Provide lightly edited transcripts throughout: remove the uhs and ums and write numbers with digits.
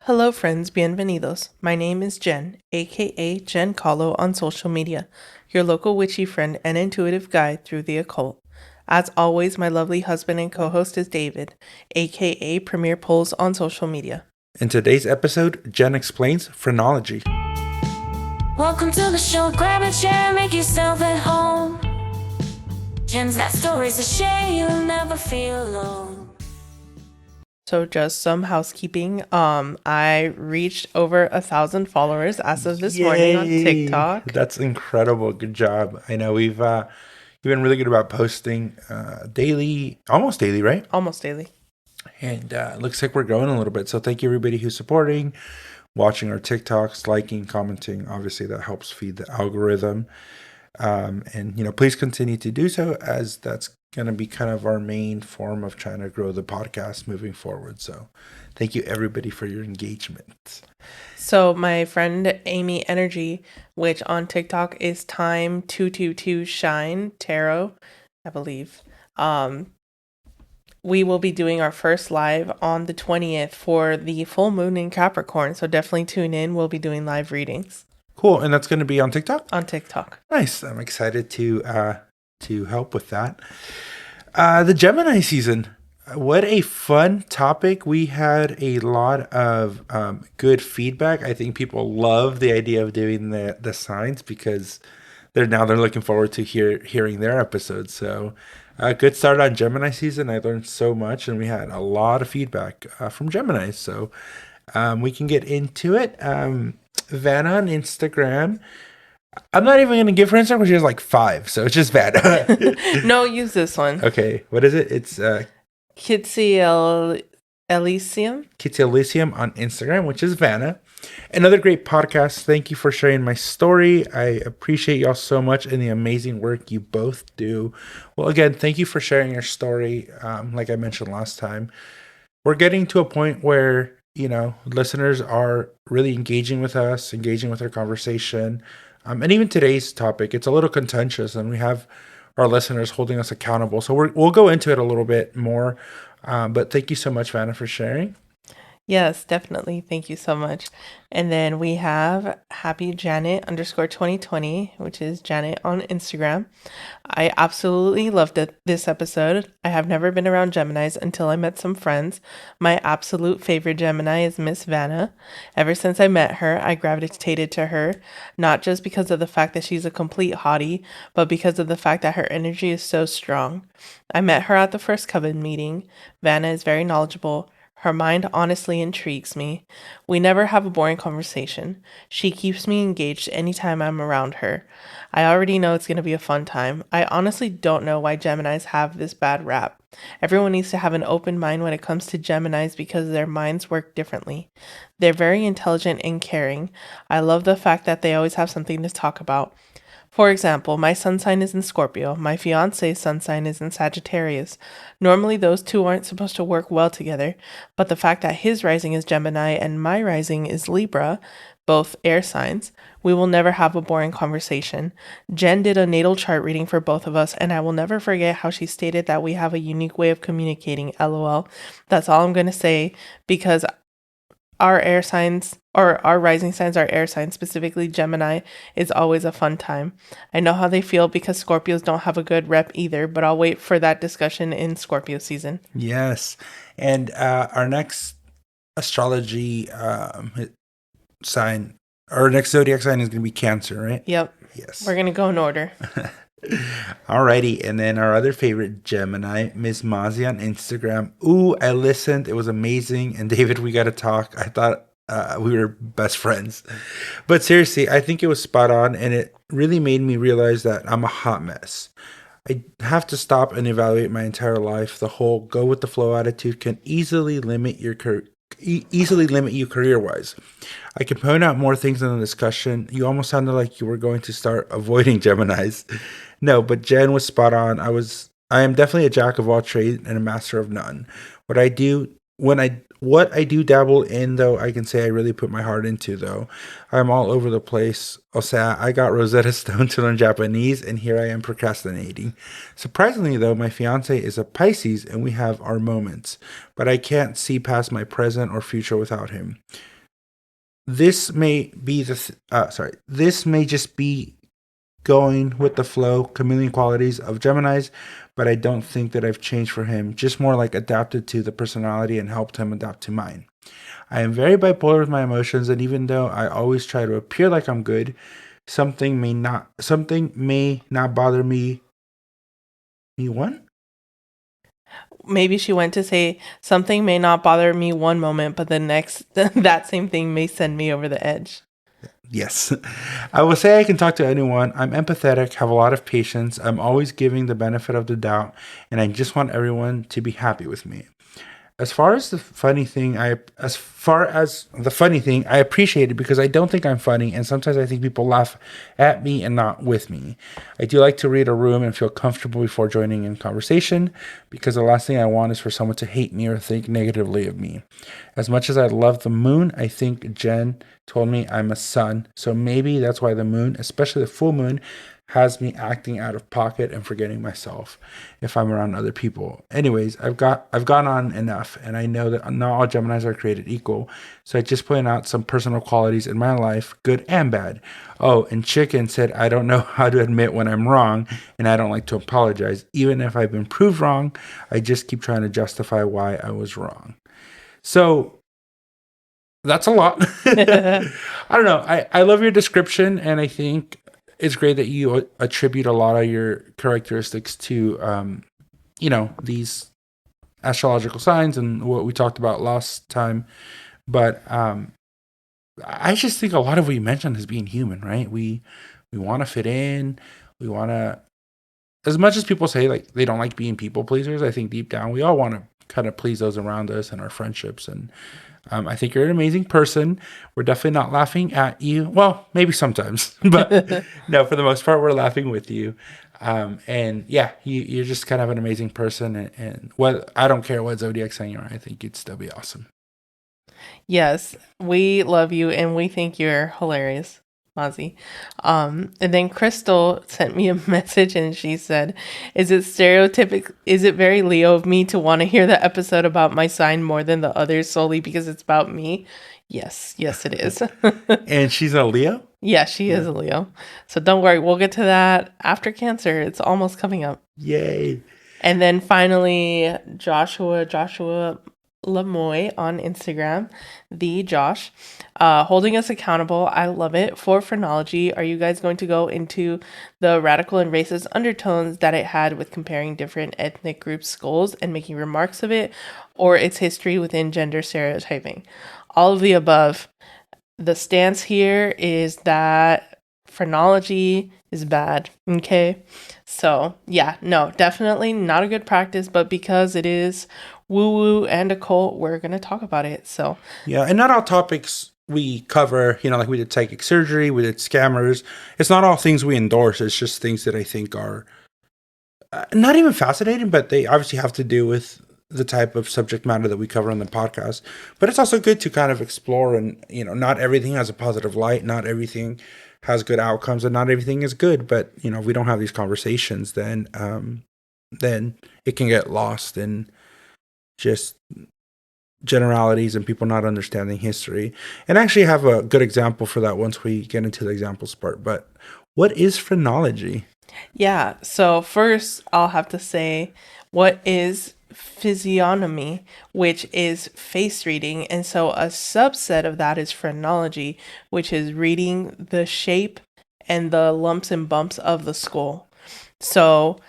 Hello, friends, bienvenidos. My name is Jen, aka Jen Kahlo on social media, your local witchy friend and intuitive guide through the occult. As always, my lovely husband and co host is David, aka Premier Polls on social media. In today's episode, Jen explains phrenology. Welcome to the show. Grab a chair, make yourself at home. Jen's got stories to share, you'll never feel alone. So just some housekeeping. I reached over 1,000 followers as of this morning on TikTok. That's incredible. Good job. I know you've been really good about posting daily, almost daily, right? Almost daily. And it looks like we're growing a little bit. So thank you everybody who's supporting, watching our TikToks, liking, commenting. Obviously that helps feed the algorithm. And please continue to do so, as that's going to be kind of our main form of trying to grow the podcast moving forward. So thank you everybody for your engagement. So my friend Amy Energy, which on TikTok is time 222 shine tarot, I believe. We will be doing our first live on the 20th for the full moon in Capricorn. So definitely tune in. We'll be doing live readings. Cool. And that's going to be on TikTok? On TikTok. Nice. I'm excited to help with that. The Gemini season. What a fun topic. We had a lot of good feedback. I think people love the idea of doing the signs because they're looking forward to hearing their episodes. So good start on Gemini season. I learned so much, and we had a lot of feedback from Gemini. So we can get into it. Vanna on Instagram. I'm not even going to give her Instagram because she has like 5. So it's just Vanna. No, use this one. Okay. What is it? It's Kitsi Elysium. Kitsi Elysium on Instagram, which is Vanna. Another great podcast. Thank you for sharing my story. I appreciate y'all so much and the amazing work you both do. Well, again, thank you for sharing your story. Like I mentioned last time, we're getting to a point where, listeners are really engaging with us, engaging with our conversation. And even today's topic, it's a little contentious, and we have our listeners holding us accountable. So we'll go into it a little bit more. But thank you so much, Vanna, for sharing. Yes, definitely. Thank you so much. And then we have Happy Janet _2020, which is Janet on Instagram. I absolutely loved this episode. I have never been around Geminis until I met some friends. My absolute favorite Gemini is Miss Vanna. Ever since I met her, I gravitated to her, not just because of the fact that she's a complete hottie, but because of the fact that her energy is so strong. I met her at the first Coven meeting. Vanna is very knowledgeable. Her mind honestly intrigues me. We never have a boring conversation. She keeps me engaged anytime I'm around her. I already know it's going to be a fun time. I honestly don't know why Geminis have this bad rap. Everyone needs to have an open mind when it comes to Geminis because their minds work differently. They're very intelligent and caring. I love the fact that they always have something to talk about. For example, my sun sign is in Scorpio. My fiance's sun sign is in Sagittarius. Normally, those two aren't supposed to work well together, but the fact that his rising is Gemini and my rising is Libra, both air signs, we will never have a boring conversation. Jen did a natal chart reading for both of us, and I will never forget how she stated that we have a unique way of communicating, LOL. That's all I'm going to say, because our air signs, or our rising signs, our air signs, specifically Gemini, is always a fun time. I know how they feel because Scorpios don't have a good rep either, but I'll wait for that discussion in Scorpio season. Yes. And our next astrology sign, our next zodiac sign is going to be Cancer, right? Yep. Yes. We're going to go in order. Alrighty, and then our other favorite Gemini, Miss Mazi on Instagram. Ooh, I listened. It was amazing. And David, we got to talk. I thought we were best friends. But seriously, I think it was spot on, and it really made me realize that I'm a hot mess. I have to stop and evaluate my entire life. The whole go with the flow attitude can easily limit your you career-wise. I can point out more things in the discussion. You almost sounded like you were going to start avoiding Geminis. No, but Jen was spot on. I am definitely a jack of all trades and a master of none. What I do what I do dabble in, though, I can say I really put my heart into, though. I'm all over the place. I'll say I got Rosetta Stone to learn Japanese, and here I am procrastinating. Surprisingly, though, my fiance is a Pisces, and we have our moments, but I can't see past my present or future without him. This may be this may just be going with the flow, chameleon qualities of Geminis, but I don't think that I've changed for him, just more like adapted to the personality and helped him adapt to mine. I am very bipolar with my emotions, and even though I always try to appear like I'm good, something may not bother me. Me what? Maybe she went to say something may not bother me one moment, but the next that same thing may send me over the edge. Yes. I will say I can talk to anyone. I'm empathetic, have a lot of patience. I'm always giving the benefit of the doubt, and I just want everyone to be happy with me. As far as the funny thing, I appreciate it because I don't think I'm funny, and sometimes I think people laugh at me and not with me. I do like to read a room and feel comfortable before joining in conversation because the last thing I want is for someone to hate me or think negatively of me. As much as I love the moon, I think Jen told me I'm a sun, so maybe that's why the moon, especially the full moon, has me acting out of pocket and forgetting myself if I'm around other people. Anyways, I've gone on enough, and I know that not all Geminis are created equal. So I just point out some personal qualities in my life, good and bad. Oh, and Chicken said I don't know how to admit when I'm wrong, and I don't like to apologize. Even if I've been proved wrong, I just keep trying to justify why I was wrong. So that's a lot. I don't know. I love your description, and I think it's great that you attribute a lot of your characteristics to, these astrological signs and what we talked about last time. But I just think a lot of what you mentioned is being human, right? We want to fit in. We want to, as much as people say like they don't like being people pleasers, I think deep down we all want to kind of please those around us and our friendships. And I think you're an amazing person. We're definitely not laughing at you. Well, maybe sometimes, but no, for the most part, we're laughing with you. And yeah, you're just kind of an amazing person. And what I don't care what zodiac sign you are, I think you'd still be awesome. Yes, we love you and we think you're hilarious, Mozzie. And then Crystal sent me a message and she said, is it very Leo of me to want to hear the episode about my sign more than the others solely because it's about me? Yes, it is. And she's a Leo? Yeah, she is a Leo. So don't worry, we'll get to that after Cancer. It's almost coming up. Yay. And then finally, Joshua Lamoy on Instagram, the Josh, holding us accountable. I love it. For Phrenolgy, are you guys going to go into the radical and racist undertones that it had with comparing different ethnic groups' skulls and making remarks of it, or its history within gender stereotyping? All of the above. The stance here is that Phrenology is bad. Okay. So yeah, no, definitely not a good practice, but because it is woo-woo and occult, we're going to talk about it. So yeah, and not all topics we cover, like we did psychic surgery, we did scammers. It's not all things we endorse. It's just things that I think are not even fascinating, but they obviously have to do with the type of subject matter that we cover on the podcast. But it's also good to kind of explore, and not everything has a positive light, not everything has good outcomes, and not everything is good. But if we don't have these conversations, then it can get lost in just generalities and people not understanding history. And I actually have a good example for that once we get into the examples part. But what is phrenology? Yeah, so first I'll have to say, what is physiognomy, which is face reading? And so a subset of that is phrenology, which is reading the shape and the lumps and bumps of the skull. So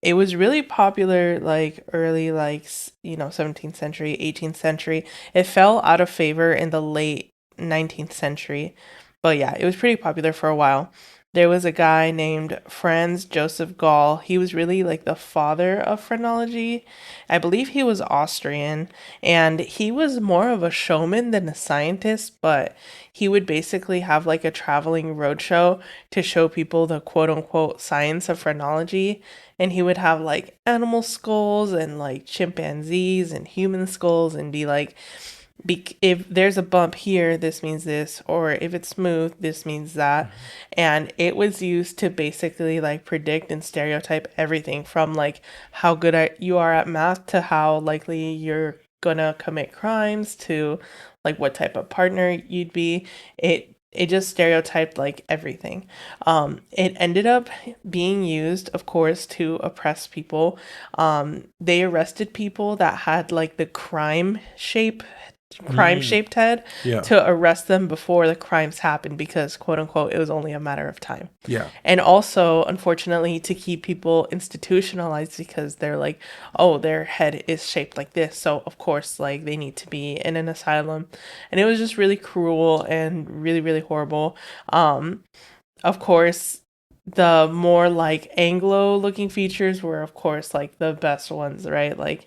it was really popular like early 17th century, 18th century. It fell out of favor in the late 19th century. But yeah, it was pretty popular for a while. There was a guy named Franz Joseph Gall. He was really like the father of phrenology. I believe he was Austrian, and he was more of a showman than a scientist, but he would basically have like a traveling roadshow to show people the quote unquote science of phrenology. And he would have like animal skulls and like chimpanzees and human skulls and be like, if there's a bump here, this means this, or if it's smooth, this means that. And it was used to basically like predict and stereotype everything from like how good you are at math to how likely you're gonna commit crimes to like what type of partner you'd be. It just stereotyped like everything. It ended up being used, of course, to oppress people. They arrested people that had like the crime shaped head Yeah. to arrest them before the crimes happened because quote unquote it was only a matter of time. Yeah. And also unfortunately to keep people institutionalized because they're like, oh, their head is shaped like this, so of course like they need to be in an asylum. And it was just really cruel and really really horrible. Of course, the more like Anglo looking features were of course like the best ones, right? Like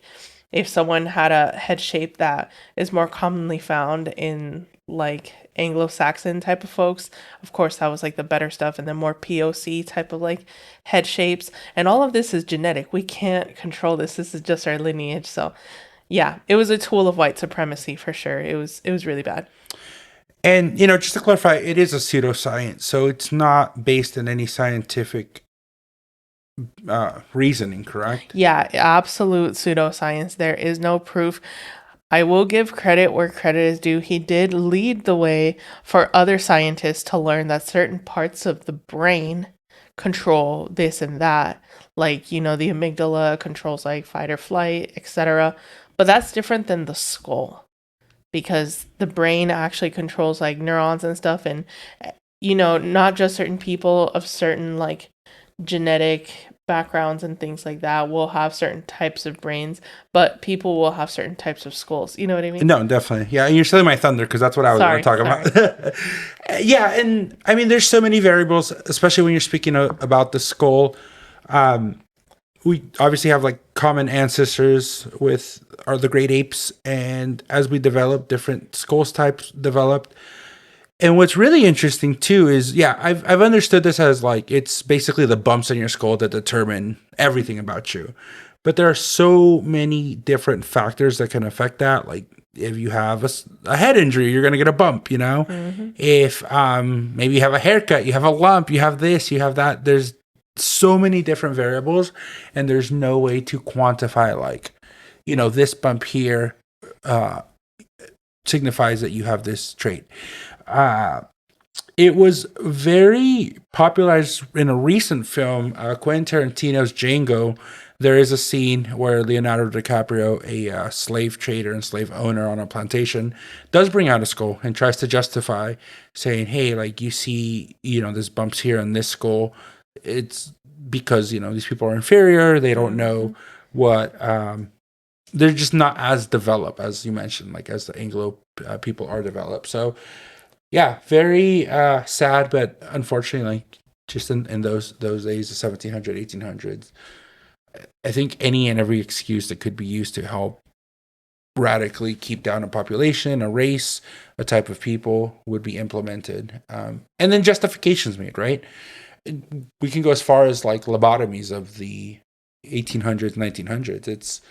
if someone had a head shape that is more commonly found in like Anglo-Saxon type of folks, of course that was like the better stuff, and then more POC type of like head shapes. And all of this is genetic. We can't control this. This is just our lineage. So yeah, it was a tool of white supremacy for sure. It was really bad. And, just to clarify, it is a pseudoscience. So it's not based in any scientific reasoning, correct? Yeah, absolute pseudoscience. There is no proof. I will give credit where credit is due. He did lead the way for other scientists to learn that certain parts of the brain control this and that. Like, the amygdala controls like fight or flight, etc. But that's different than the skull because the brain actually controls like neurons and stuff. And, not just certain people of certain like genetic backgrounds and things like that will have certain types of brains, but people will have certain types of skulls. You know what I mean? No, definitely. Yeah, and you're stealing my thunder because that's what I was going to talk about. Yeah, and I mean, there's so many variables, especially when you're speaking about the skull. We obviously have like common ancestors with the great apes, and as we develop, different skulls types developed. And what's really interesting too is, yeah, I've understood this as like it's basically the bumps in your skull that determine everything about you. But there are so many different factors that can affect that. Like if you have a head injury, you're gonna get a bump. Mm-hmm. If maybe you have a haircut, you have a lump, you have this, you have that. There's so many different variables, and there's no way to quantify like, this bump here signifies that you have this trait. It was very popularized in a recent film, Quentin Tarantino's Django. There is a scene where Leonardo DiCaprio, a slave trader and slave owner on a plantation, does bring out a skull and tries to justify saying, hey, like you see, there's bumps here on this skull. It's because, these people are inferior. They don't know what, they're just not as developed as you mentioned, like as the Anglo people are developed. So, yeah, very sad, but unfortunately, like just in those days, the 1700s, 1800s, I think any and every excuse that could be used to help radically keep down a population, a race, a type of people would be implemented. And then justifications made, right? We can go as far as like lobotomies of the 1800s, 1900s. It's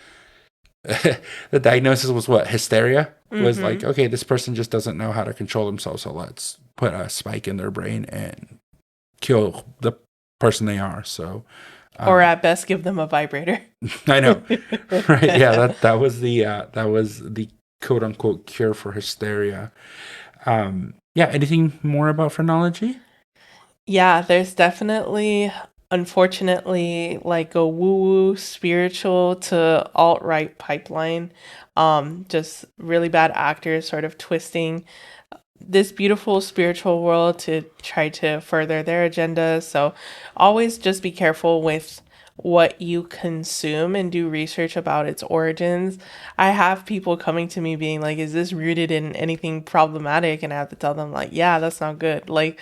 the diagnosis was what? Hysteria? Was like, okay, this person just doesn't know how to control themselves, so let's put a spike in their brain and kill the person they are. So, or at best, give them a vibrator. I know, right? Yeah, that was the quote unquote cure for hysteria. Yeah. Anything more about phrenology? Yeah, there's definitely, unfortunately, like a woo-woo spiritual to alt-right pipeline. Just really bad actors sort of twisting this beautiful spiritual world to try to further their agenda. So always just be careful with what you consume and do research about its origins. I have people coming to me being like, is this rooted in anything problematic? And I have to tell them like, yeah, that's not good. Like,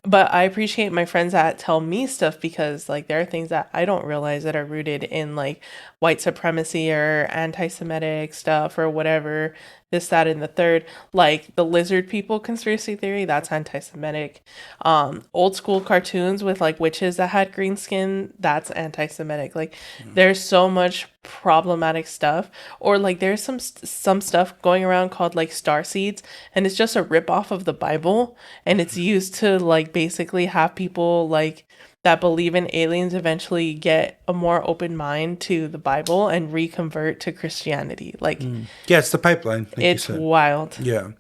But I appreciate my friends that tell me stuff because like there are things that I don't realize that are rooted in like white supremacy or anti-Semitic stuff or whatever, this, that, and the third. Like the lizard people conspiracy theory, that's anti-Semitic. Old school cartoons with like witches that had green skin, that's anti-Semitic. Like there's so much problematic stuff. Or like there's some stuff going around called like star seeds, and it's just a rip off of the Bible, and it's used to like basically have people like that believe in aliens eventually get a more open mind to the Bible and reconvert to Christianity. Like Yeah, it's the pipeline, like you it's said. wild. Yeah.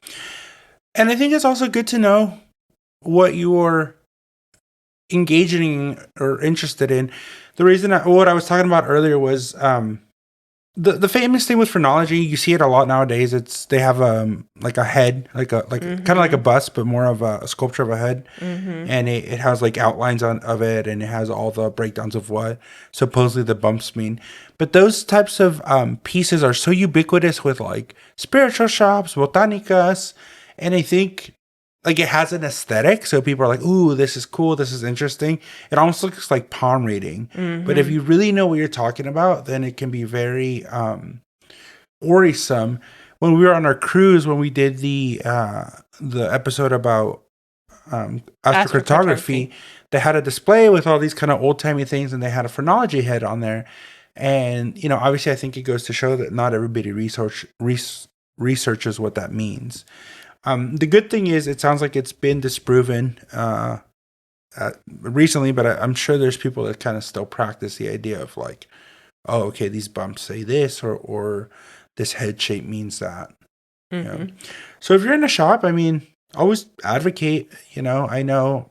And I think it's also good to know what you're engaging or interested in. The reason what I was talking about earlier was the famous thing with phrenology. You see it a lot nowadays. They have like a head, like kind of like a bust, but more of a sculpture of a head, and it has like outlines of it, and it has all the breakdowns of what supposedly the bumps mean. But those types of pieces are so ubiquitous with like spiritual shops, botanicas, and I think like it has an aesthetic, so people are like, "Ooh, this is cool. This is interesting." It almost looks like palm reading, but if you really know what you're talking about, then it can be very worrisome. When we were on our cruise, when we did the episode about astrocartography, they had a display with all these kind of old timey things, and they had a phrenology head on there. And you know, obviously, I think it goes to show that not everybody researches what that means. The good thing is, it sounds like it's been disproven recently, but I'm sure there's people that kind of still practice the idea of like, oh, okay, these bumps say this, or this head shape means that. You know? So if you're in a shop, I mean, always advocate. You know, I know,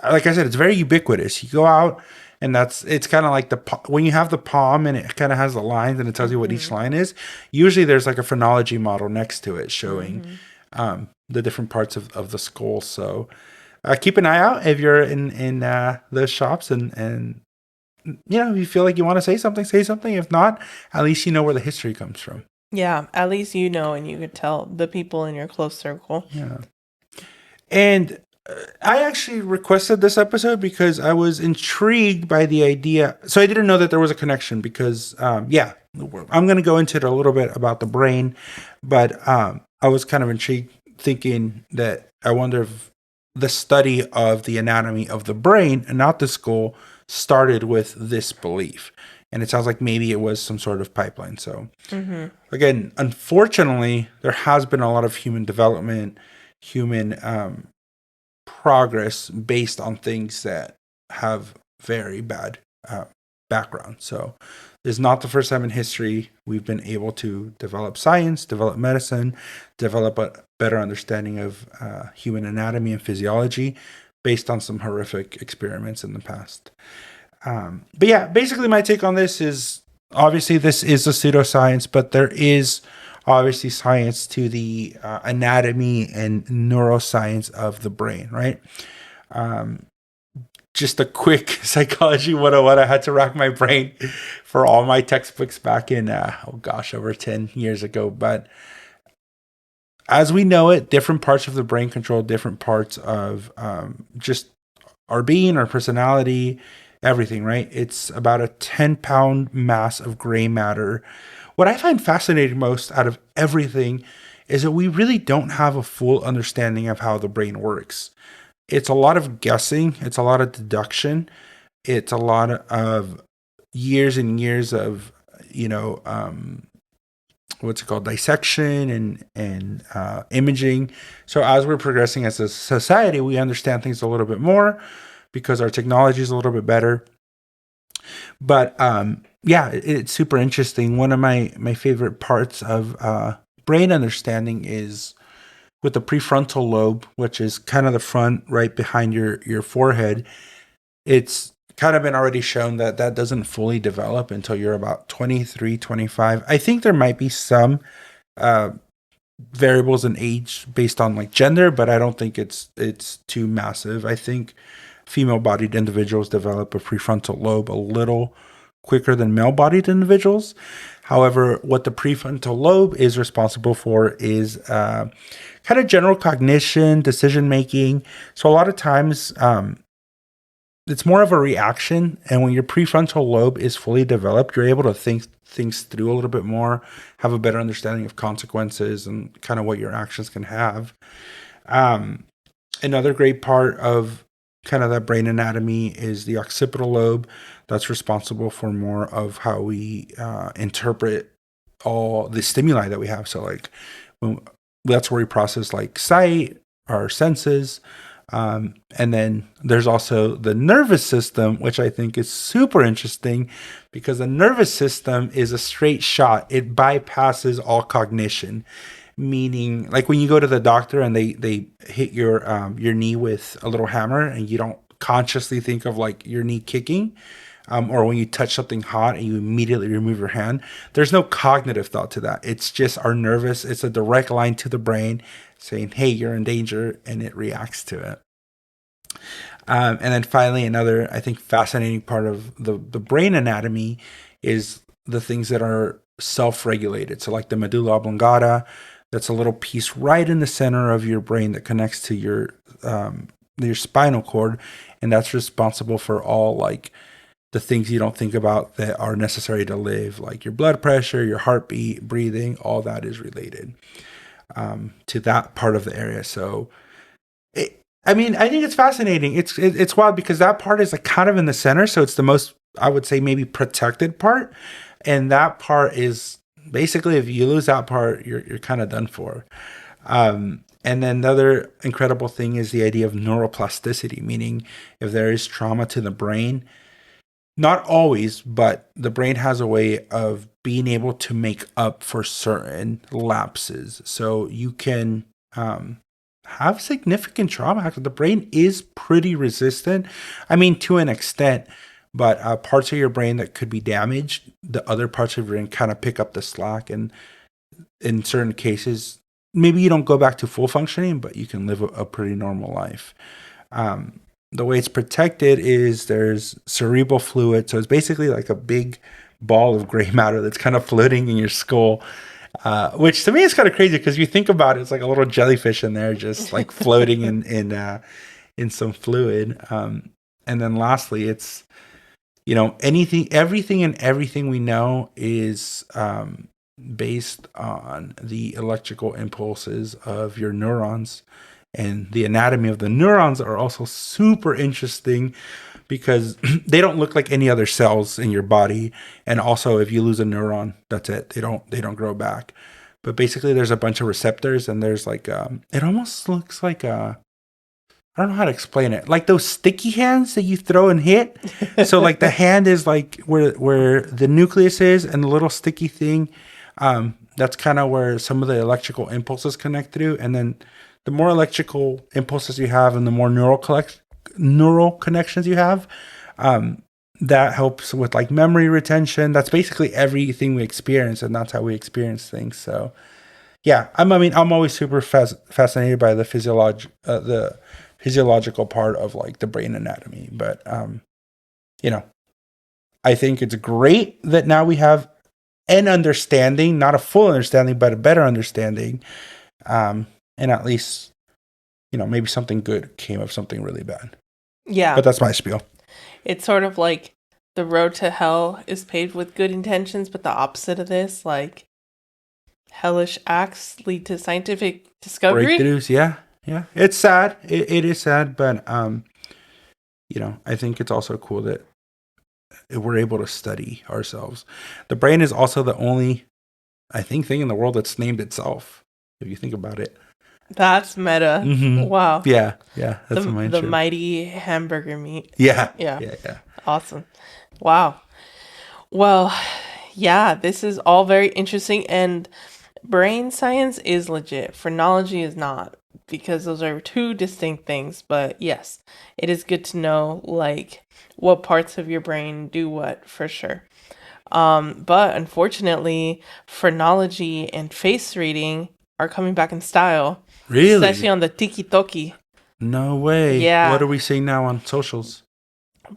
like I said, it's very ubiquitous. You go out, and it's kind of like when you have the palm and it kind of has the lines and it tells you what each line is. Usually, there's like a phrenology model next to it showing the different parts of the skull. So keep an eye out if you're in those shops, and you know, if you feel like you want to say something, say something. If not, at least you know where the history comes from. Yeah, at least you know, and you could tell the people in your close circle. Yeah. And I actually requested this episode because I was intrigued by the idea. So I didn't know that there was a connection because, I'm going to go into it a little bit about the brain, but I was kind of intrigued, thinking that I wonder if the study of the anatomy of the brain and not the skull started with this belief. And it sounds like maybe it was some sort of pipeline. So again, unfortunately, there has been a lot of human development, human progress based on things that have very bad background. So it's not the first time in history we've been able to develop science, develop medicine, develop a better understanding of human anatomy and physiology based on some horrific experiments in the past. But yeah, basically my take on this is, obviously this is a pseudoscience, but there is obviously science to the anatomy and neuroscience of the brain, right? Just a quick psychology 101. I had to rack my brain for all my textbooks back in, over 10 years ago. But as we know it, different parts of the brain control different parts of just our being, our personality, everything, right? It's about a 10-pound mass of gray matter. What I find fascinating most out of everything is that we really don't have a full understanding of how the brain works. It's a lot of guessing. It's a lot of deduction. It's a lot of years and years of, dissection and imaging. So as we're progressing as a society, we understand things a little bit more because our technology is a little bit better. But it's super interesting. One of my favorite parts of brain understanding is with the prefrontal lobe, which is kind of the front right behind your forehead. It's kind of been already shown that doesn't fully develop until you're about 23, 25. I think there might be some variables in age based on like gender, but I don't think it's too massive. I think female-bodied individuals develop a prefrontal lobe a little quicker than male-bodied individuals. However, what the prefrontal lobe is responsible for is kind of general cognition, decision making. So a lot of times, it's more of a reaction. And when your prefrontal lobe is fully developed, you're able to think things through a little bit more, have a better understanding of consequences and kind of what your actions can have. Another great part of kind of that brain anatomy is the occipital lobe. That's responsible for more of how we interpret all the stimuli that we have. So like that's where we process like sight, our senses. And then there's also the nervous system, which I think is super interesting because the nervous system is a straight shot. It bypasses all cognition, meaning like when you go to the doctor and they hit your knee with a little hammer and you don't consciously think of like your knee kicking, or when you touch something hot and you immediately remove your hand, there's no cognitive thought to that. It's just our nervous. It's a direct line to the brain saying, hey, you're in danger, and it reacts to it. And then finally, another, I think, fascinating part of the brain anatomy is the things that are self-regulated. So like the medulla oblongata, that's a little piece right in the center of your brain that connects to your spinal cord. And that's responsible for all like the things you don't think about that are necessary to live, like your blood pressure, your heartbeat, breathing, all that is related to that part of the area. So, I think it's fascinating. It's wild because that part is like kind of in the center. So it's the most, I would say, maybe protected part. And that part is basically, if you lose that part, you're kind of done for. And then the other incredible thing is the idea of neuroplasticity, meaning if there is trauma to the brain, not always, but the brain has a way of being able to make up for certain lapses. So you can have significant trauma. Actually, the brain is pretty resistant. I mean, to an extent, but parts of your brain that could be damaged, the other parts of your brain kind of pick up the slack. And in certain cases, maybe you don't go back to full functioning, but you can live a pretty normal life. The way it's protected is there's cerebral fluid. So it's basically like a big ball of gray matter that's kind of floating in your skull, which to me is kind of crazy because you think about it, it's like a little jellyfish in there just like floating in some fluid. And then lastly, it's, everything we know is based on the electrical impulses of your neurons. And the anatomy of the neurons are also super interesting because they don't look like any other cells in your body. And also, if you lose a neuron, that's it. They don't grow back. But basically, there's a bunch of receptors, and there's like it almost looks like I don't know how to explain it. Like those sticky hands that you throw and hit. So like the hand is like where the nucleus is, and the little sticky thing. That's kind of where some of the electrical impulses connect through, and then the more electrical impulses you have and the more neural connections you have, that helps with like memory retention. That's basically everything we experience, and that's how we experience things. So, yeah, I'm always super fascinated by the physiological part of like the brain anatomy. But I think it's great that now we have an understanding, not a full understanding, but a better understanding. And at least, maybe something good came of something really bad. Yeah. But that's my spiel. It's sort of like the road to hell is paved with good intentions, but the opposite of this, like hellish acts lead to scientific discovery. Breakthroughs, yeah. It's sad. It is sad, but I think it's also cool that we're able to study ourselves. The brain is also the only, I think, thing in the world that's named itself, if you think about it. That's meta. Mm-hmm. Wow. Yeah. That's the mighty hamburger meat. Yeah. Awesome. Wow. Well, yeah, this is all very interesting, and brain science is legit. Phrenology is not, because those are two distinct things. But yes, it is good to know like what parts of your brain do what, for sure. But unfortunately, phrenology and face reading are coming back in style. Really? Especially on the tiki-toki. No way. Yeah. What are we seeing now on socials?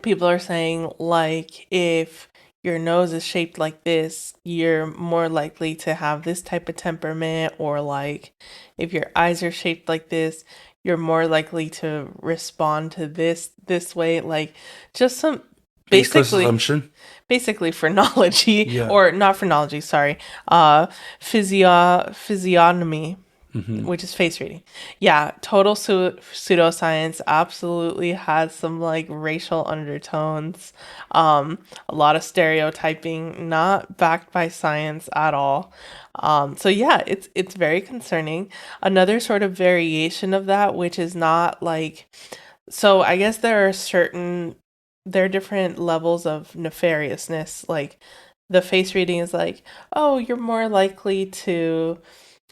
People are saying, like, if your nose is shaped like this, you're more likely to have this type of temperament, or like if your eyes are shaped like this, you're more likely to respond to this way. Like just some Baseless basically assumption. basically phrenology, Yeah. or not phrenology, sorry, physiognomy, which is face reading. Yeah, total pseudoscience, absolutely has some like racial undertones, a lot of stereotyping, not backed by science at all. So yeah, it's very concerning. Another sort of variation of that, which is not like, so I guess there are different levels of nefariousness. Like the face reading is like, oh, you're more likely to,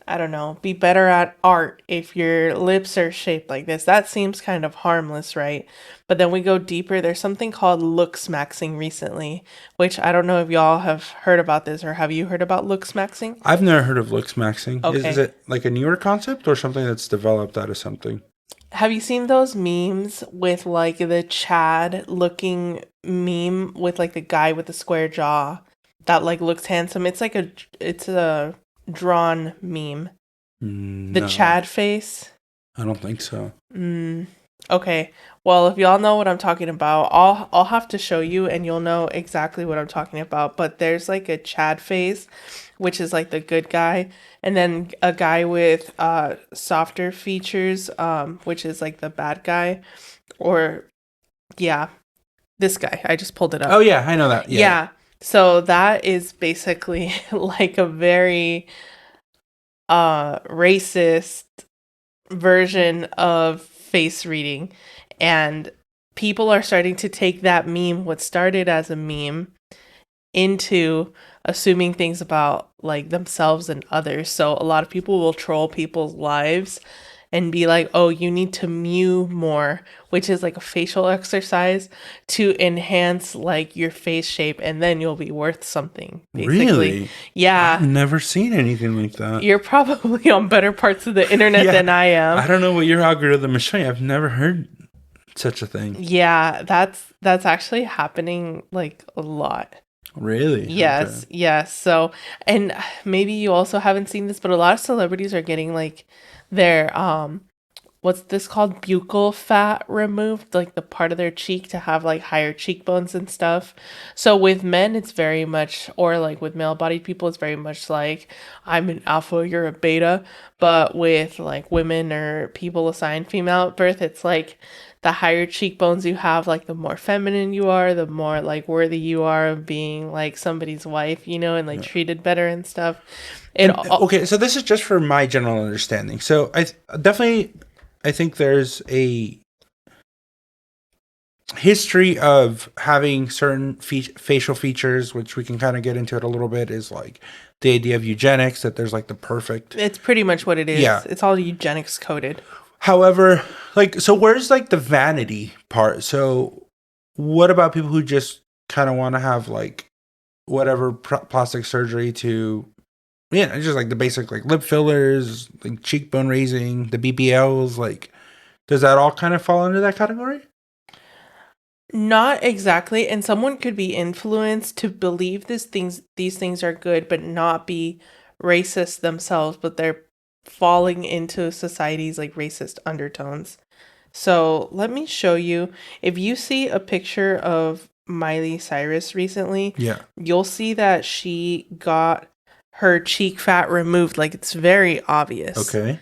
I don't know, be better at art if your lips are shaped like this. That seems kind of harmless, right? But then we go deeper. There's something called looks maxing recently, which I don't know if y'all have heard about this, or have you heard about looks maxing? I've never heard of looks maxing. Is Okay. it like a newer concept or something that's developed out of something? Have you seen those memes with like the Chad looking meme with like the guy with the square jaw that like looks handsome? It's a drawn meme. The No, Chad face. I don't think so. Mm, okay. Well, if y'all know what I'm talking about, I'll have to show you and you'll know exactly what I'm talking about. But there's like a Chad face, which is like the good guy, and then a guy with softer features, which is like the bad guy. Or yeah, this guy. I just pulled it Oh up. yeah, I know that. Yeah, yeah. Yeah. So that is basically like a very racist version of face reading, and people are starting to take that meme, what started as a meme, into assuming things about like themselves and others. So a lot of people will troll people's lives and be like, "Oh, you need to mew more," which is like a facial exercise to enhance like your face shape, and then you'll be worth something, basically. Really? I've Yeah, never seen anything like that. you're probably on better parts of the internet Yeah, than I am. I don't know what your algorithm is showing. I've never heard such a thing. Yeah, that's actually happening like a lot. Really? Okay. Yes, yes. So, and maybe you also haven't seen this, but a lot of celebrities are getting like their what's this called? Buccal fat removed, like the part of their cheek to have like higher cheekbones and stuff. So with men, it's very much, or like with male-bodied people, it's very much like I'm an alpha, you're a beta. But with like women or people assigned female at birth, it's like the higher cheekbones you have, like the more feminine you are, the more like worthy you are of being like somebody's wife, and like treated better and stuff. It And all, okay, so this is just for my general understanding. So definitely I think there's a history of having certain facial features, which we can kind of get into it a little bit, is like the idea of eugenics, that there's like the perfect. it's pretty much what it is. Yeah. It's all eugenics coded. However, like, so where's like the vanity part? So what about people who just kind of want to have like whatever plastic surgery to, yeah, just like the basic like lip fillers, like cheekbone raising, the BBLs, like, does that all kind of fall under that category? Not exactly, and someone could be influenced to believe these things are good, but not be racist themselves, but they're falling into society's like racist undertones. So let me show you. If you see a picture of Miley Cyrus recently, Yeah. you'll see that she got her cheek fat removed. Like it's very obvious. Okay.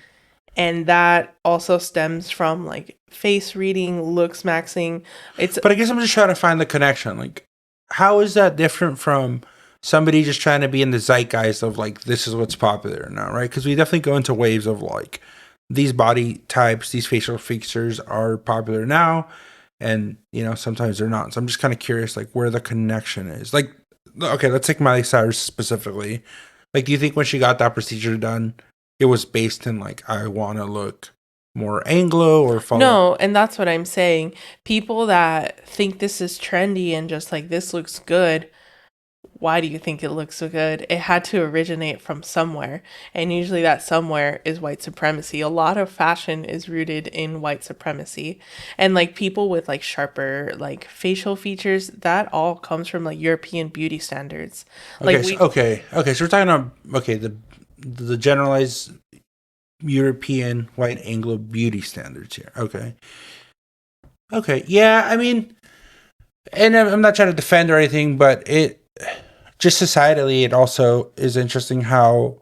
And that also stems from like face reading, looks maxing. It's But I guess I'm just trying to find the connection. Like, how is that different from somebody just trying to be in the zeitgeist of like, this is what's popular now, right? Because we definitely go into waves of like, these body types, these facial features are popular now. And, sometimes they're not. So I'm just kind of curious, like, where the connection is. Like, okay, let's take Miley Cyrus specifically. Like, do you think when she got that procedure done, it was based in like, I want to look more Anglo or follow? no, and that's what I'm saying. People that think this is trendy and just like this looks good why do you think it looks so good? It had to originate from somewhere. And usually that somewhere is white supremacy. A lot of fashion is rooted in white supremacy. And like people with like sharper like facial features, that all comes from like European beauty standards. Okay, Like so we okay, so we're talking about the generalized European white Anglo beauty standards here. Okay, yeah, I mean, and I'm not trying to defend or anything, but it just societally, it also is interesting how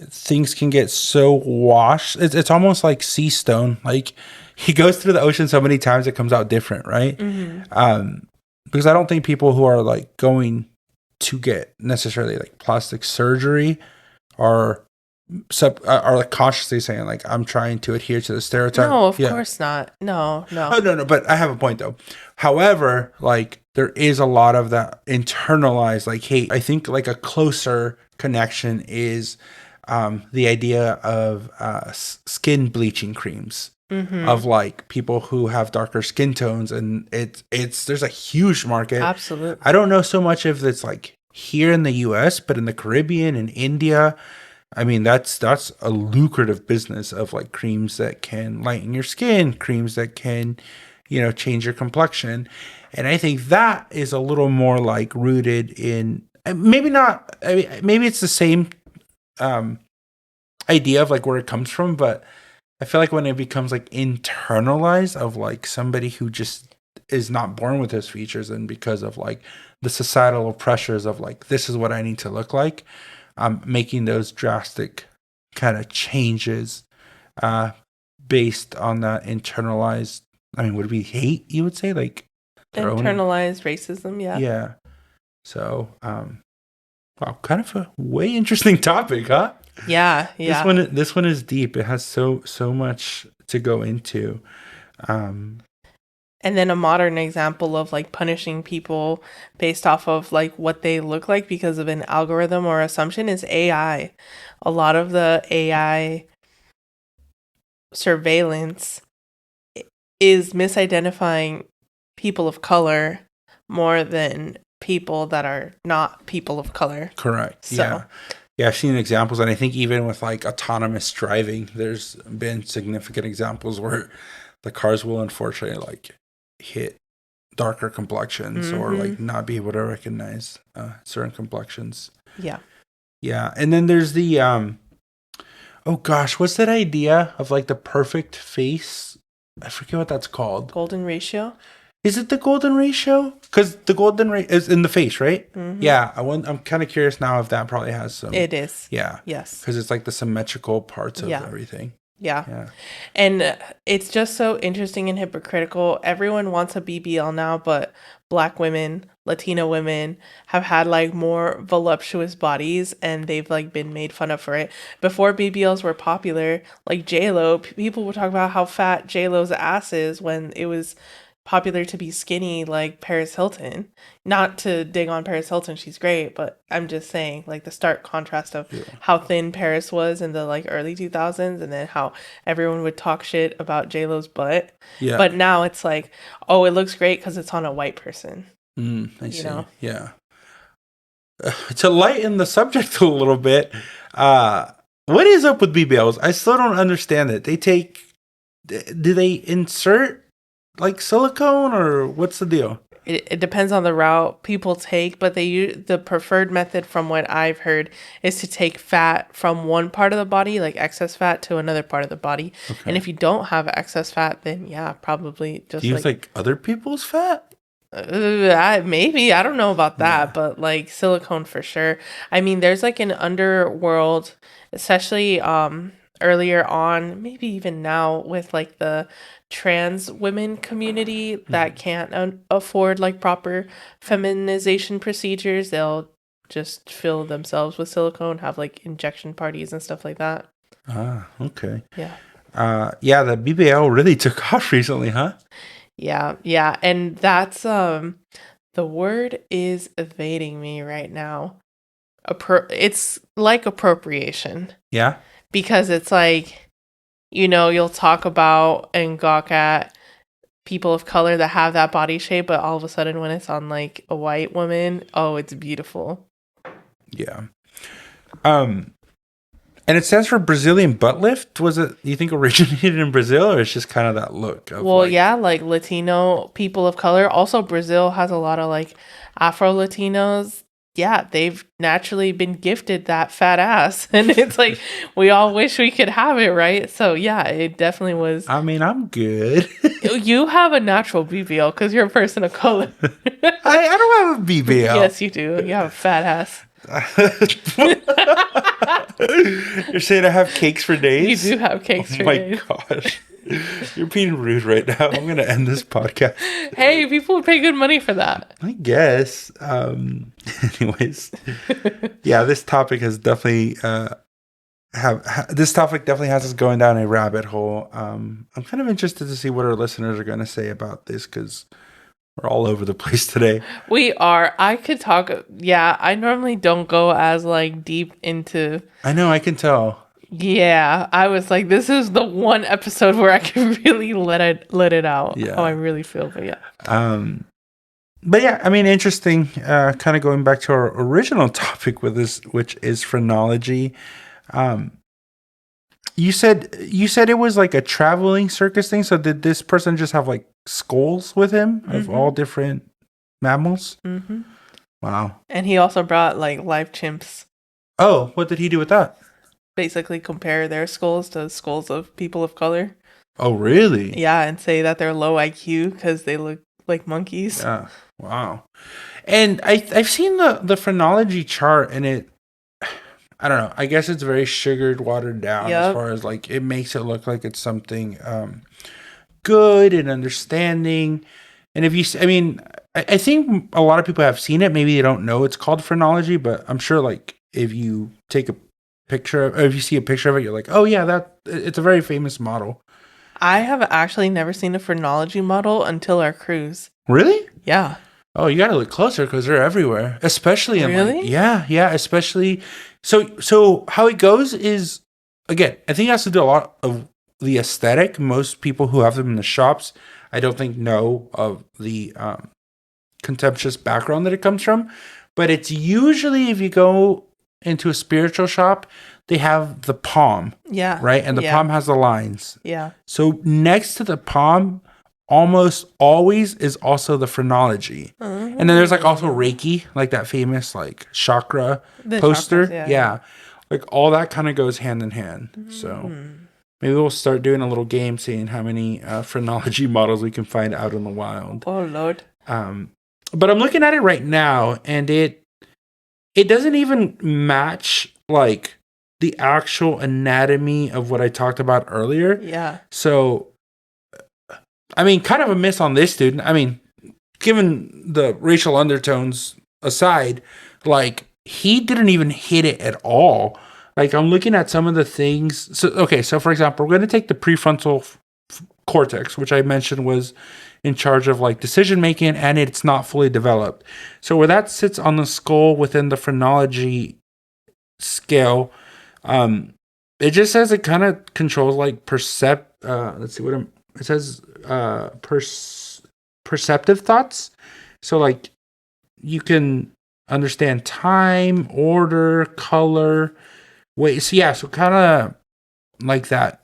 things can get so washed. It's almost like sea stone. Like he goes through the ocean so many times, it comes out different, right? Mhm. Because I don't think people who are like going to get necessarily like plastic surgery are are like consciously saying like I'm trying to adhere to the stereotype. No, of Yeah. course not. No, no. Oh no, but I have a point though. However, like there is a lot of that internalized. Like, hey, I think like a closer connection is the idea of skin bleaching creams. Of Mhm. like people who have darker skin tones, and it's there's a huge market. I Absolutely. don't know so much if it's like here in the U.S., but in the Caribbean and India, I mean, that's a lucrative business of like creams that can lighten your skin, creams that can, change your complexion. And I think that is a little more like rooted in maybe not, I mean, maybe it's the same um, idea of like where it comes from, but I feel like when it becomes like internalized of like somebody who just is not born with those features and because of like the societal pressures of like this is what I need to look like, making those drastic kind of changes uh, based on that internalized. I mean, would it be hate? You would say like their own, Internalized racism, yeah. yeah. So, wow, kind of a way interesting topic, huh? Yeah, This yeah. one, this one is deep. It has so much to go into. Um, And then a modern example of like punishing people based off of like what they look like because of an algorithm or assumption is AI. A lot of the AI surveillance is misidentifying people of color more than people that are not people of color. correct. So, Yeah, I've seen examples, and I think even with like autonomous driving, there's been significant examples where the cars will unfortunately like hit darker complexions or like mhm. not be able to recognize certain complexions. Yeah. Yeah, and then there's the oh gosh, what's that idea of like the perfect face? I forget what that's called. Golden ratio. Is it the golden ratio? Because the golden ratio is in the face, right? Mhm. Yeah, I'm kind of curious now if that probably has some. It is. Yeah, Yes. because it's like the symmetrical parts of Yeah. everything. Yeah. Yeah. And it's just so interesting and hypocritical. Everyone wants a BBL now, but black women, Latino women have had like more voluptuous bodies and they've like been made fun of for it. Before BBLs were popular, like J-Lo, people would talk about how fat J-Lo's ass is when it was popular to be skinny like Paris Hilton. Not to dig on Paris Hilton, she's great, but I'm just saying like the stark contrast of Yeah. how thin Paris was in the like early 2000s and then how everyone would talk shit about J-Lo's butt. Yeah. But now it's like, oh, it looks great because it's on a white person. I You see. know? Yeah. To lighten the subject a little bit, what is up with BBLs? I still don't understand it. Do they insert like silicone or what's the deal? It depends on the route people take, but they use the preferred method from what I've heard is to take fat from one part of the body, like excess fat, to another part of the body. Okay. And if you don't have excess fat, then yeah, probably just Do you use like other people's fat? maybe I don't know about that, Yeah. but like silicone for sure. I mean, there's like an underworld, especially earlier on, maybe even now with like the trans women community that can't afford like proper feminization procedures. They'll just fill themselves with silicone, have like injection parties and stuff like that. Ah, okay. Yeah. Yeah, the BBL really took off recently, huh? Yeah, yeah, and that's the word is evading me right now. It's like appropriation Yeah. because it's like, you'll talk about and gawk at people of color that have that body shape, but all of a sudden when it's on like a white woman, oh, it's beautiful. Yeah. And it stands for Brazilian butt lift. Was it, you think, originated in Brazil, or it's just kind of that look of Well, yeah, like Latino people of color. Also, Brazil has a lot of like Afro Latinos. Yeah, they've naturally been gifted that fat ass. And it's like, we all wish we could have it, right? So, yeah, it definitely was. I mean, I'm good. You have a natural BBL because you're a person of color. I don't have a BBL. Yes, you do. You have a fat ass. You're saying I have cakes for days? You do have cakes for days. Oh my gosh. You're being rude right now. I'm going to end this podcast. Hey, people would pay good money for that. I guess. Anyways. Yeah, this topic has definitely this topic definitely has us going down a rabbit hole. I'm kind of interested to see what our listeners are going to say about this, because we're all over the place today. We are. I could talk. Yeah, I normally don't go as like deep into. I know, I can tell. Yeah, I was like, this is the one episode where I can really let it out. Yeah. How I really feel. But yeah. But yeah, I mean, interesting. Kind of going back to our original topic with this, which is phrenology. You said it was like a traveling circus thing. So did this person just have like skulls with him of all different mammals? Mm-hmm. Wow. And he also brought like live chimps. Oh, what did he do with that? Basically compare their skulls to skulls of people of color. Oh, really? Yeah, and say that they're low IQ because they look like monkeys. Yeah. Wow. And I've seen the phrenology chart, and it, I don't know, I guess it's very sugared, watered down as far as like it makes it look like it's something good and understanding. And if you, I mean, I think a lot of people have seen it. Maybe they don't know it's called phrenology, but I'm sure like if you take a picture of, or if you see a picture of it, you're like, oh yeah, it's a very famous model. I have actually never seen a phrenology model until our cruise. Really? Yeah. Oh, you got to look closer because they're everywhere, especially in really? Like, yeah, especially. So how it goes is, again, I think it has to do a lot of the aesthetic. Most people who have them in the shops, I don't think know of the contemptuous background that it comes from. But it's usually, if you go into a spiritual shop, they have the palm. Yeah. Right? And the palm has the lines. Yeah. So next to the palm, almost always is also the phrenology. And then there's like also Reiki, like that famous like chakra poster. Chakras, yeah. Like all that kind of goes hand in hand. So maybe we'll start doing a little game, seeing how many phrenology models we can find out in the wild. Oh, Lord. But I'm looking at it right now, and it doesn't even match like the actual anatomy of what I talked about earlier. Yeah. So, I mean, kind of a miss on this dude. I mean, given the racial undertones aside, like, he didn't even hit it at all. Like, I'm looking at some of the things. So for example, we're going to take the prefrontal cortex, which I mentioned was in charge of, like, decision-making, and it's not fully developed. So where that sits on the skull within the phrenology scale, it just says it kind of controls, like, it says perceptive thoughts. So like you can understand time, order, color, weight. So kind of like that.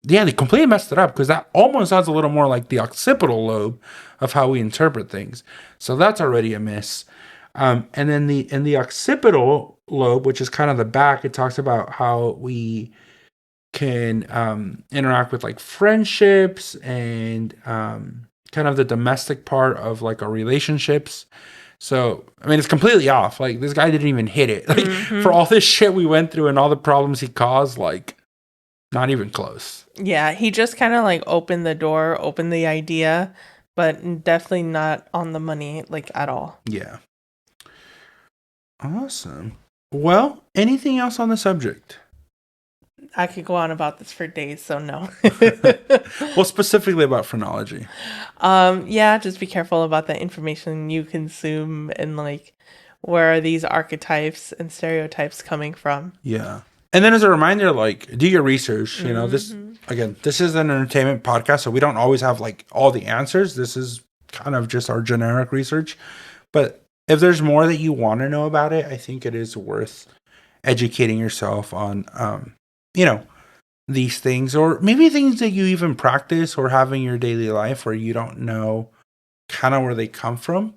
They completely messed it up because that almost sounds a little more like the occipital lobe of how we interpret things. So that's already a miss. And then in the occipital lobe, which is kind of the back, it talks about how we can interact with like friendships and kind of the domestic part of like our relationships. So, I mean, it's completely off. Like, this guy didn't even hit it. Like, for all this shit we went through and all the problems he caused, like, not even close. Yeah, he just kind of like opened the door, opened the idea, but definitely not on the money, like, at all. Yeah. Awesome. Well, anything else on the subject? I could go on about this for days, so no. Well, specifically about phrenology. Yeah, just be careful about the information you consume and like where are these archetypes and stereotypes coming from. Yeah. And then as a reminder, like, do your research. You know, this again, this is an entertainment podcast, so we don't always have like all the answers. This is kind of just our generic research. But if there's more that you want to know about it, I think it is worth educating yourself on, you know, these things, or maybe things that you even practice or have in your daily life where you don't know kind of where they come from.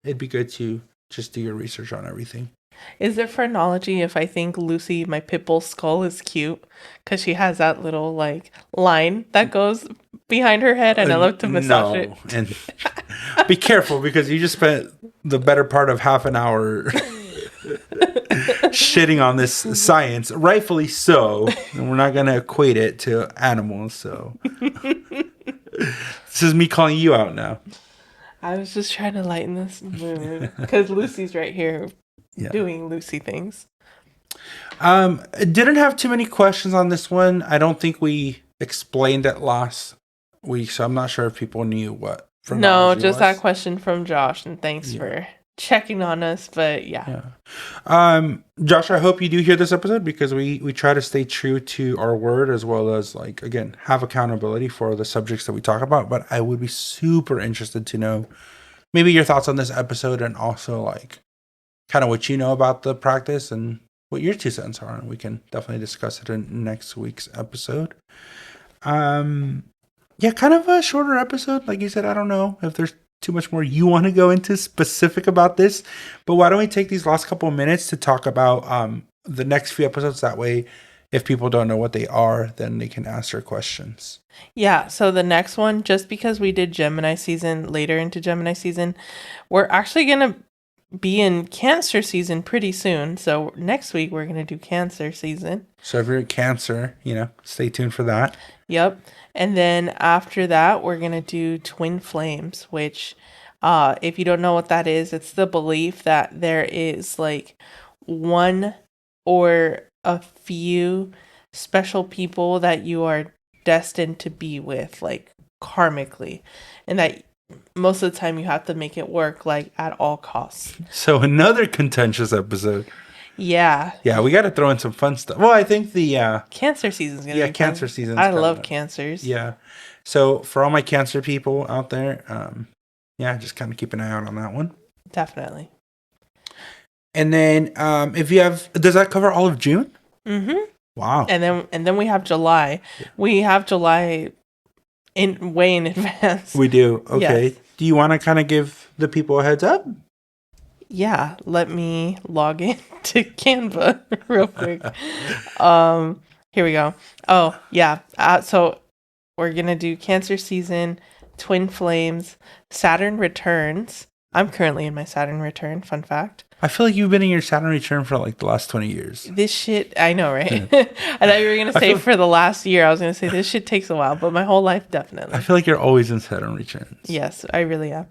It'd be good to just do your research on everything. Is there phrenology if I think Lucy, my pit bull skull, is cute? Because she has that little like line that goes behind her head, and I love to massage it. And be careful, because you just spent the better part of half an hour shitting on this science, rightfully so, and we're not going to equate it to animals. So this is me calling you out now. I was just trying to lighten this mood because Lucy's right here doing Lucy things. Didn't have too many questions on this one. I don't think we explained it last week, so I'm not sure if people knew what. No, just that question from Josh, and thanks for checking on us. But yeah. Josh, I hope you do hear this episode, because we try to stay true to our word, as well as, like, again, have accountability for the subjects that we talk about. But I would be super interested to know maybe your thoughts on this episode, and also like kind of what you know about the practice and what your 2 cents are, and we can definitely discuss it in next week's episode. Yeah, kind of a shorter episode. Like you said, I don't know if there's too much more you want to go into specific about this, but why don't we take these last couple of minutes to talk about the next few episodes? That way, if people don't know what they are, then they can ask their questions. Yeah, so the next one, just because we did Gemini season later into Gemini season, we're actually going to be in Cancer season pretty soon. So next week, we're going to do Cancer season. So if you're Cancer, stay tuned for that. Yep. And then after that, we're going to do Twin Flames, which if you don't know what that is, it's the belief that there is like one or a few special people that you are destined to be with, like karmically, and that most of the time you have to make it work like at all costs. So another contentious episode. Yeah. Yeah, we got to throw in some fun stuff. Well, I think the Cancer season's going to be Cancer fun. season. I love Cancers. Yeah. So for all my Cancer people out there, just kind of keep an eye out on that one. Definitely. And then if you have, does that cover all of June? Mm-hmm. Wow. And then we have July. Yeah. We have July way in advance. We do. Okay. Yes. Do you want to kind of give the people a heads up? Yeah, let me log in to Canva real quick. Here we go. Oh, yeah. So we're going to do Cancer season, Twin Flames, Saturn returns. I'm currently in my Saturn return, fun fact. I feel like you've been in your Saturn return for like the last 20 years. This shit, I know, right? Yeah. I thought you were going to say for the last year. I was going to say this shit takes a while, but my whole life, definitely. I feel like you're always in Saturn returns. Yes, I really am.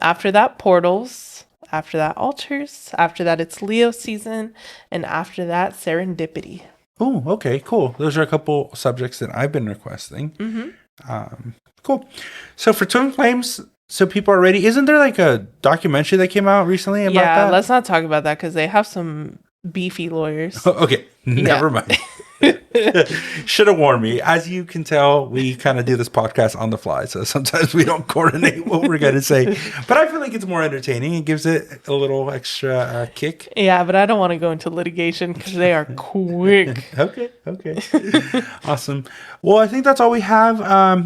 After that, Portals. After that, Altars. After that, it's Leo season. And after that, Serendipity. Oh, okay, cool. Those are a couple subjects that I've been requesting. Mm-hmm. Cool. So for Twin Flames, so people are ready. Isn't there like a documentary that came out recently about that? Yeah, let's not talk about that because they have some beefy lawyers. Okay, never mind. Should have warned me. As you can tell, we kind of do this podcast on the fly, so sometimes we don't coordinate what we're going to say. But I feel like it's more entertaining. It gives it a little extra kick. Yeah, but I don't want to go into litigation because they are quick. Okay. Awesome. Well, I think that's all we have.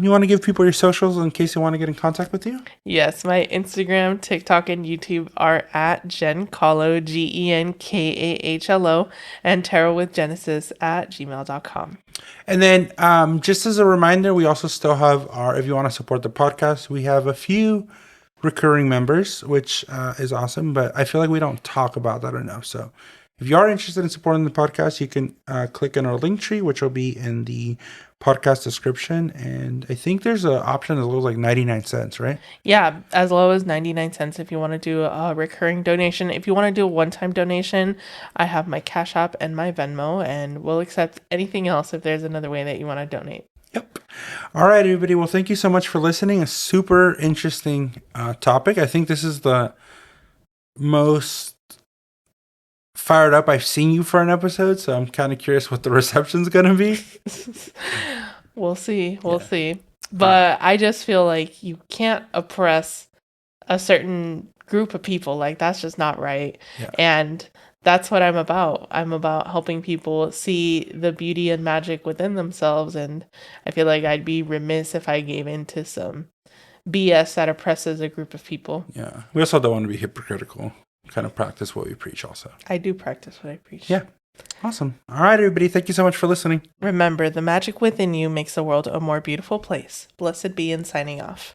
You want to give people your socials in case they want to get in contact with you? Yes, my Instagram, TikTok, and YouTube are at Genkahlo, GENKAHLO, and Tarot with Genesis at gmail.com. And then just as a reminder, we also still have if you want to support the podcast, we have a few recurring members, which is awesome, but I feel like we don't talk about that enough. So if you are interested in supporting the podcast, you can click on our link tree, which will be in the podcast description. And I think there's an option as low as like 99 cents, right? Yeah, as low as 99 cents if you want to do a recurring donation. If you want to do a one-time donation, I have my Cash App and my Venmo, and we'll accept anything else if there's another way that you want to donate. Yep. All right, everybody. Well, thank you so much for listening. A super interesting topic. I think this is the most fired up. I've seen you for an episode, so I'm kind of curious what the reception's going to be. We'll see. We'll see. But I just feel like you can't oppress a certain group of people. Like, that's just not right. Yeah. And that's what I'm about. I'm about helping people see the beauty and magic within themselves. And I feel like I'd be remiss if I gave in to some BS that oppresses a group of people. Yeah. We also don't want to be hypocritical. Kind of practice what we preach also. I do practice what I preach. Yeah. Awesome. All right, everybody. Thank you so much for listening. Remember, the magic within you makes the world a more beautiful place. Blessed be, and signing off.